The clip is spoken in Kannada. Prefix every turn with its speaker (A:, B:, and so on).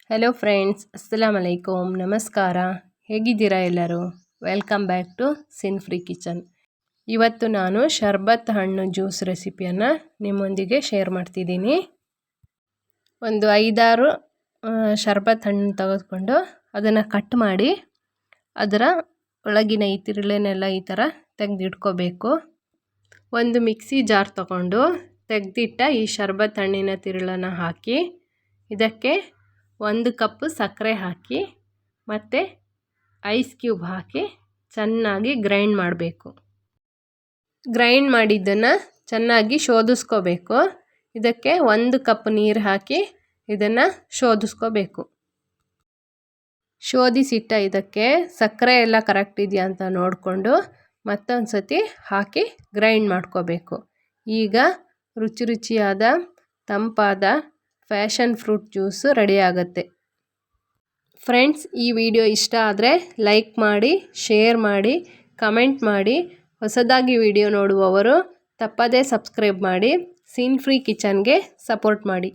A: ಹಲೋ ಫ್ರೆಂಡ್ಸ್, ಅಸ್ಸಲಾಮ್ ಅಲೈಕುಮ್, ನಮಸ್ಕಾರ. ಹೇಗಿದ್ದೀರಾ ಎಲ್ಲರೂ? Welcome back to sin free kitchen. ಇವತ್ತು ನಾನು ಶರ್ಬತ್ ಹಣ್ಣು ಜ್ಯೂಸ್ ರೆಸಿಪಿಯನ್ನು ನಿಮ್ಮೊಂದಿಗೆ ಶೇರ್ ಮಾಡ್ತಿದ್ದೀನಿ. ಒಂದು 5-6 ಶರ್ಬತ್ ಹಣ್ಣು ತೆಗೆದುಕೊಂಡು ಅದನ್ನು ಕಟ್ ಮಾಡಿ ಅದರ ಒಳಗಿನ ಈ ತಿರುಳನ್ನೆಲ್ಲ ಈ ಥರ ತೆಗೆದಿಟ್ಕೋಬೇಕು. ಒಂದು ಮಿಕ್ಸಿ ಜಾರ್ ತಗೊಂಡು ತೆಗೆದಿಟ್ಟ ಈ ಶರ್ಬತ್ ಹಣ್ಣಿನ ತಿರುಳನ್ನು ಹಾಕಿ ಇದಕ್ಕೆ 1 ಕಪ್ ಸಕ್ಕರೆ ಹಾಕಿ ಮತ್ತು ಐಸ್ ಕ್ಯೂಬ್ ಹಾಕಿ ಚೆನ್ನಾಗಿ ಗ್ರೈಂಡ್ ಮಾಡಬೇಕು. ಗ್ರೈಂಡ್ ಮಾಡಿದ್ದನ್ನು ಚೆನ್ನಾಗಿ ಶೋಧಿಸ್ಕೋಬೇಕು. ಇದಕ್ಕೆ 1 ಕಪ್ ನೀರು ಹಾಕಿ ಇದನ್ನು ಶೋಧಿಸ್ಕೋಬೇಕು. ಶೋಧಿಸಿಟ್ಟ ಇದಕ್ಕೆ ಸಕ್ಕರೆ ಎಲ್ಲ ಕರೆಕ್ಟ್ ಇದೆಯಾ ಅಂತ ನೋಡಿಕೊಂಡು ಮತ್ತೊಂದು ಸತಿ ಹಾಕಿ ಗ್ರೈಂಡ್ ಮಾಡ್ಕೋಬೇಕು. ಈಗ ರುಚಿ ರುಚಿಯಾದ ತಂಪಾದ ಫ್ಯಾಷನ್ ಫ್ರೂಟ್ ಜ್ಯೂಸು ರೆಡಿ ಆಗುತ್ತೆ. ಫ್ರೆಂಡ್ಸ್, ಈ ವಿಡಿಯೋ ಇಷ್ಟ ಆದರೆ ಲೈಕ್ ಮಾಡಿ, ಶೇರ್ ಮಾಡಿ, ಕಮೆಂಟ್ ಮಾಡಿ. ಹೊಸದಾಗಿ ವಿಡಿಯೋ ನೋಡುವವರು ತಪ್ಪದೇ ಸಬ್ಸ್ಕ್ರೈಬ್ ಮಾಡಿ ಸಿನ್ ಫ್ರೀ ಕಿಚನ್ಗೆ ಸಪೋರ್ಟ್ ಮಾಡಿ.